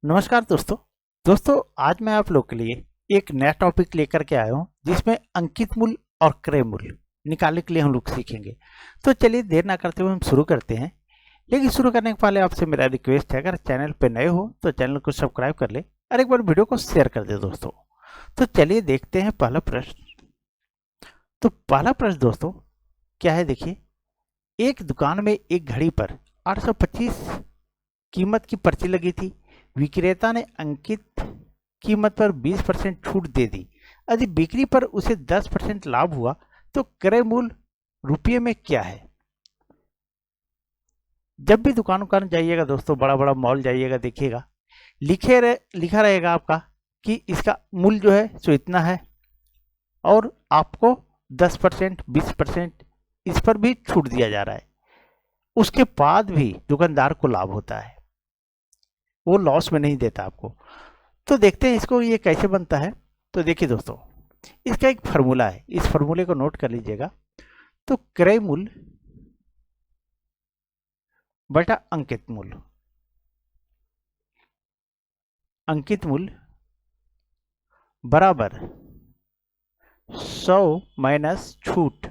नमस्कार दोस्तों आज मैं आप लोग के लिए एक नया टॉपिक लेकर के आया हूँ जिसमें अंकित मूल्य और क्रय मूल्य निकालने के लिए हम लोग सीखेंगे। तो चलिए देर ना करते हुए हम शुरू करते हैं। लेकिन शुरू करने के पहले आपसे मेरा रिक्वेस्ट है, अगर चैनल पे नए हो तो चैनल को सब्सक्राइब कर ले और एक बार वीडियो को शेयर कर दे दोस्तों। तो चलिए देखते हैं पहला प्रश्न। तो पहला प्रश्न दोस्तों क्या है, देखिए, एक दुकान में एक घड़ी पर 825 कीमत की पर्ची लगी थी। विक्रेता ने अंकित कीमत पर 20% छूट दे दी। यदि बिक्री पर उसे 10% लाभ हुआ तो क्रय मूल्य रुपये में क्या है? जब भी दुकान जाइएगा दोस्तों, बड़ा बड़ा मॉल जाइएगा, देखिएगा लिखा रहेगा आपका कि इसका मूल्य जो है सो इतना है और आपको 10% 20% इस पर भी छूट दिया जा रहा है। उसके बाद भी दुकानदार को लाभ होता है, वो लॉस में नहीं देता आपको। तो देखते हैं इसको ये कैसे बनता है। तो देखिए दोस्तों, इसका एक फार्मूला है, इस फार्मूले को नोट कर लीजिएगा। तो क्रय मूल्य बटा अंकित मूल्य, अंकित मूल्य बराबर 100 माइनस छूट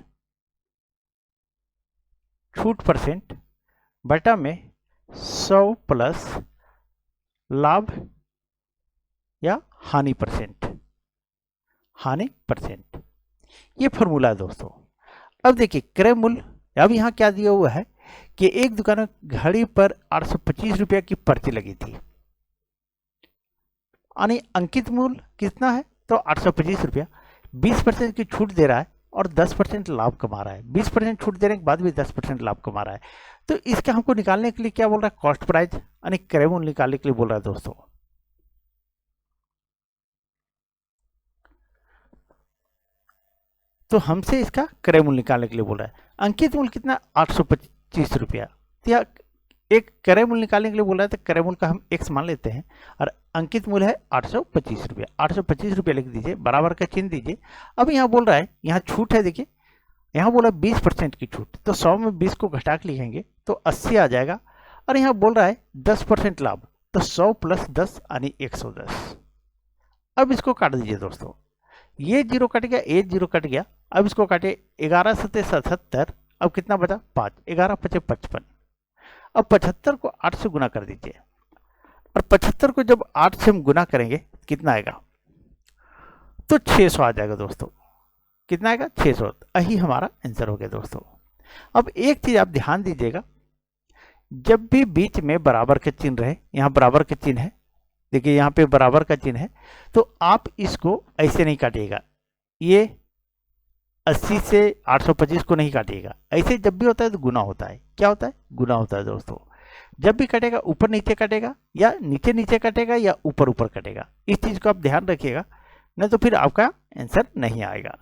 परसेंट बटा में 100 प्लस लाभ या हानि परसेंट, ये फॉर्मूला है दोस्तों। अब देखिए क्रय मूल्य, अब यहाँ क्या दिया हुआ है कि एक दुकान में घड़ी पर 825 रुपया की पर्ची लगी थी, यानी अंकित मूल्य कितना है तो 825 रुपया, 20% की छूट दे रहा है और 10% लाभ कमा रहा है। 20% छूट देने के बाद भी 10% लाभ कमा रहा है। तो इसका हमको निकालने के लिए क्या बोल रहा है, कॉस्ट प्राइस यानी क्रय मूल्य निकालने के लिए बोल रहा है दोस्तों। तो हमसे इसका क्रय मूल्य निकालने के लिए बोल रहा है। अंकित मूल्य कितना, 825 रुपया। या एक क्रय मूल्य निकालने के लिए बोल रहा है, तो क्रय मूल्य का हम x मान लेते हैं और अंकित मूल्य है 825 रुपया। 825 रुपया लिख दीजिए, बराबर का चिन्ह दीजिए। अब यहाँ बोल रहा है, यहाँ छूट है, देखिए यहाँ बोला 20% की छूट, तो 100 में 20 को घटा के लिखेंगे तो 80 आ जाएगा। और यहाँ बोल रहा है 10% लाभ, तो 100 प्लस 10 यानी 110। अब इसको काट दीजिए दोस्तों, ये जीरो कट गया, ये जीरो कट गया। अब इसको काटे, 11 सत्ते 77, अब कितना बचा 5, 11 पचे 55। अब 75 को 8 से गुना कर दीजिए और 75 को जब 8 से हम गुना करेंगे कितना आएगा तो 600 आ जाएगा दोस्तों। कितना आएगा 600, यही हमारा आंसर हो गया दोस्तों। अब एक चीज आप ध्यान दीजिएगा, जब भी बीच में बराबर का चिन्ह रहे, यहाँ बराबर का चिन्ह है, देखिए यहाँ पे बराबर का चिन्ह है, तो आप इसको ऐसे नहीं काटिएगा, ये 80 से 825 को नहीं काटिएगा। ऐसे जब भी होता है तो गुना होता है। क्या होता है, गुना होता है दोस्तों। जब भी कटेगा ऊपर नीचे कटेगा, या नीचे नीचे कटेगा, या ऊपर ऊपर कटेगा। इस चीज को आप ध्यान रखिएगा, नहीं तो फिर आपका आंसर नहीं आएगा।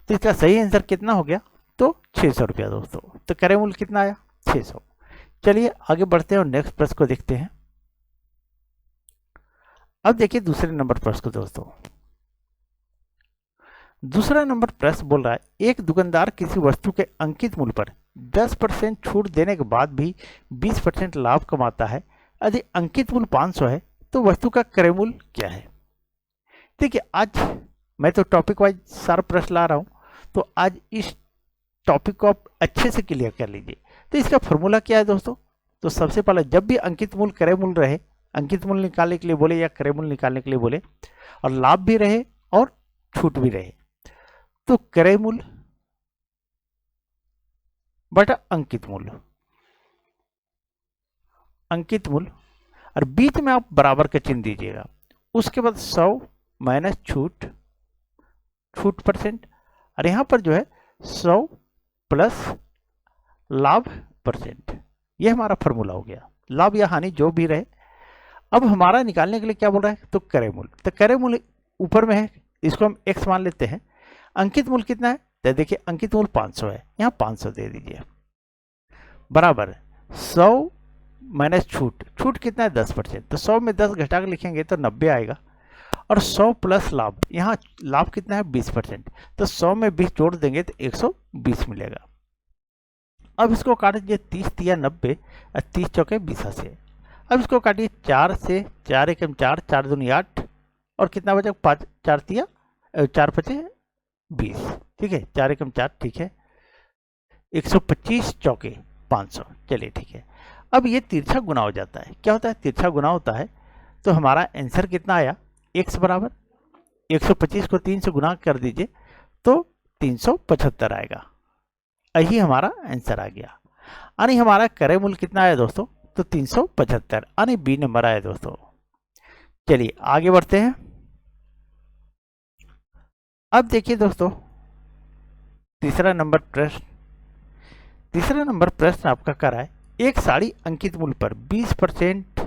तो इसका सही आंसर कितना हो गया तो 600 रुपया दोस्तों। तो क्रय मूल्य कितना आया 600। चलिए आगे बढ़ते हैं और नेक्स्ट प्रश्न को देखते हैं। अब देखिए दूसरे नंबर प्रश्न को दोस्तों। दूसरा नंबर प्रश्न बोल रहा है, एक दुकानदार किसी वस्तु के अंकित मूल्य पर 10% छूट देने के बाद भी 20% लाभ कमाता है। यदि अंकित मूल्य 500 है तो वस्तु का क्रय मूल्य क्या है? देखिए आज मैं तो टॉपिक वाइज सारा प्रश्न ला रहा हूं, तो आज इस टॉपिक को आप अच्छे से क्लियर कर लीजिए। तो इसका फॉर्मूला क्या है दोस्तों? तो सबसे पहले जब भी अंकित मूल्य क्रय मूल्य रहे, अंकित मूल्य निकालने के लिए बोले या क्रय मूल्य निकालने के लिए बोले, और लाभ भी रहे और छूट भी रहे, तो क्रय मूल्य बटा अंकित मूल्य, अंकित मूल्य, और बीच में आप बराबर का चिन्ह दीजिएगा। उसके बाद 100 माइनस छूट परसेंट, और यहां पर जो है 100 प्लस लाभ परसेंट। ये हमारा फॉर्मूला हो गया, लाभ या हानि जो भी रहे। अब हमारा निकालने के लिए क्या बोल रहा है, तो क्रय मूल्य। तो क्रय मूल्य ऊपर में है, इसको हम x मान लेते हैं। अंकित मूल्य कितना है, तो देखिए अंकित मूल्य 500 है, यहाँ 500 दे दीजिए, बराबर 100 माइनस छूट कितना है 10%, तो 100 में 10 घटा के लिखेंगे तो 90 आएगा। और 100 प्लस लाभ, यहाँ लाभ कितना है 20%, तो 100 में 20 जोड़ देंगे तो 120 मिलेगा। अब इसको काट दीजिए, 30 तिया 90 और 30 चौके 20 से। अब इसको काटिए 4 से, 4 एकम 4, 4 दूनी 8 और कितना बचा 5, 4 तिया 4 पचे 20, ठीक है, 4 एकम 4, ठीक है, 125 चौके 500, चलिए ठीक है। अब ये तिरछा गुना हो जाता है, क्या होता है तिरछा गुना होता है, तो हमारा आंसर कितना आया, x बराबर 125 को 3 से गुना कर दीजिए तो 375 आएगा, यही हमारा आंसर आ गया। यानी हमारा क्रय मूल्य कितना आया दोस्तों, तो 375, यानी बी नंबर आया दोस्तों। चलिए आगे बढ़ते हैं। अब देखिए दोस्तों तीसरा नंबर प्रश्न आपका कर रहा है, एक साड़ी अंकित मूल्य पर 20%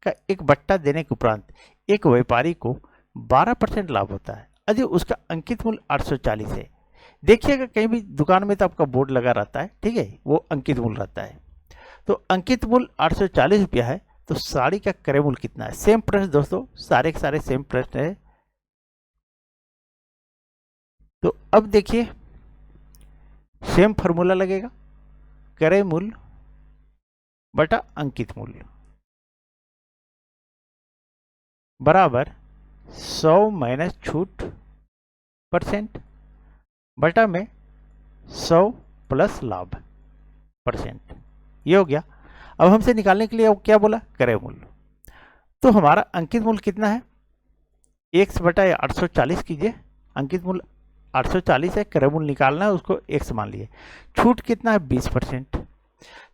का एक बट्टा देने के उपरांत एक व्यापारी को 12% लाभ होता है यदि उसका अंकित मूल्य 840 है। देखिएगा कहीं भी दुकान में तो आपका बोर्ड लगा रहता है, ठीक है, वो अंकित मूल्य रहता है। तो अंकित मूल्य 840 रुपया है, तो साड़ी का क्रय मूल्य कितना है। सेम प्रश्न दोस्तों, सारे के सारे सेम प्रश्न है। तो अब देखिए सेम फॉर्मूला लगेगा, क्रय मूल्य बटा अंकित मूल्य बराबर 100 माइनस छूट % बटा में 100 प्लस लाभ %, ये हो गया। अब हमसे निकालने के लिए अब क्या बोला, क्रय मूल्य। तो हमारा अंकित मूल्य कितना है, x बटा 840 कीजिए, अंकित मूल्य 840 है, क्रय मूल्य निकालना है, उसको x मान लिए। छूट कितना है 20%,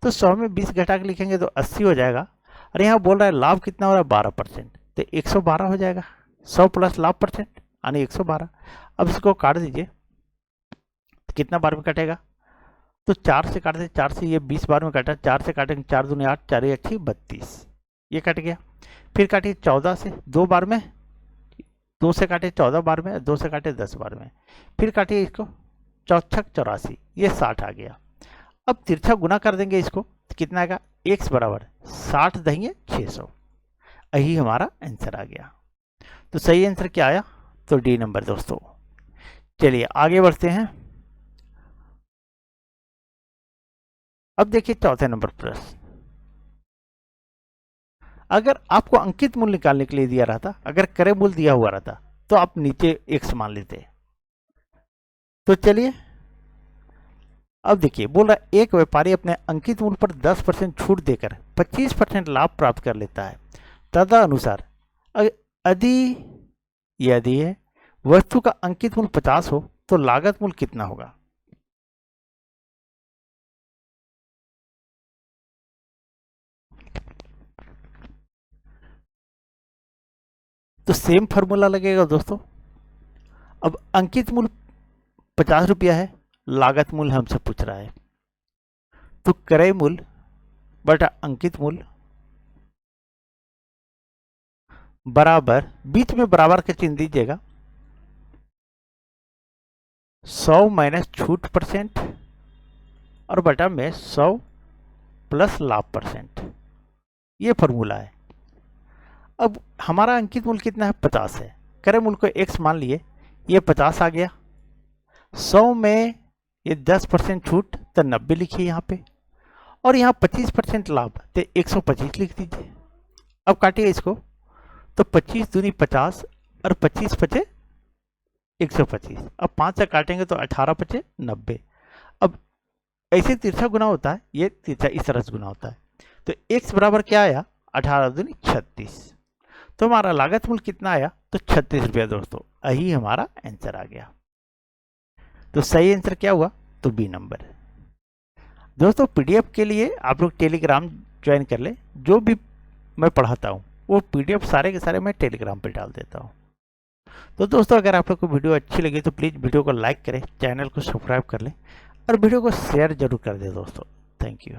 तो 100 में 20 घटा के लिखेंगे तो 80 हो जाएगा। और यहाँ बोल रहा है लाभ कितना हो रहा है 12%, तो 112 हो जाएगा, 100 प्लस लाभ % यानी 112। अब इसको काट दीजिए, तो कितना बार में कटेगा, तो 4 से काट दे, 4 से ये 20 बार में कटा, 4 से काटेंगे 4 दूनी 8, 4 अच्छी 32, ये कट गया। फिर काटिए 14 से 2 बार में, 2 से काटे 14 बार में, 2 से काटे 10 बार में, फिर काटिए इसको 4 84, ये 60 आ गया। अब तिरछा गुना कर देंगे इसको, तो कितना आएगा, x बराबर 60 देंगे 600, यही हमारा आंसर आ गया। तो सही आंसर क्या आया, तो डी नंबर दोस्तों। चलिए आगे बढ़ते हैं। अब देखिए चौथे नंबर प्रश्न, अगर आपको अंकित मूल्य निकालने के लिए दिया रहता, अगर क्रय मूल्य दिया हुआ रहता तो आप नीचे x मान लेते। तो चलिए अब देखिए बोल रहा है, एक व्यापारी अपने अंकित मूल्य पर 10% छूट देकर 25% लाभ प्राप्त कर लेता है। तदनुसार यदि वस्तु का अंकित मूल्य 50 हो तो लागत मूल्य कितना होगा। तो सेम फॉर्मूला लगेगा दोस्तों। अब अंकित मूल्य 50 रुपया है, लागत मूल्य हमसे पूछ रहा है, तो क्रय मूल्य बटा अंकित मूल्य बराबर, बीच में बराबर का चिन्ह दीजिएगा, 100 माइनस छूट % और बटा में 100 प्लस लाभ %, ये फॉर्मूला है। अब हमारा अंकित मूल्य कितना है 50 है, क्रय मूल्य को x मान लिए, ये 50 आ गया, 100 में ये 10% छूट तो 90 लिखिए यहाँ पे, और यहाँ 25% लाभ तो 125 लिख दीजिए। अब काटिए इसको, तो 25 दूनी 50 और 25 पचे 125, अब 5 से काटेंगे तो 18 पचे 90। अब ऐसे तिरछा गुना होता है, ये तिरछा इस तरह से गुना होता है। तो x बराबर क्या आया, 18 दूनी 36, तो हमारा लागत मूल्य कितना आया, तो 36 रुपया दोस्तों, यही हमारा आंसर आ गया। तो सही आंसर क्या हुआ, तो बी नंबर। दोस्तों पीडीएफ के लिए आप लोग टेलीग्राम ज्वाइन कर ले, जो भी मैं पढ़ाता हूँ वो पीडीएफ सारे के सारे मैं टेलीग्राम पे डाल देता हूँ। तो दोस्तों अगर आप लोग को वीडियो अच्छी लगी तो प्लीज़ वीडियो को लाइक करें, चैनल को सब्सक्राइब कर लें और वीडियो को शेयर जरूर कर दें दोस्तों। Thank you.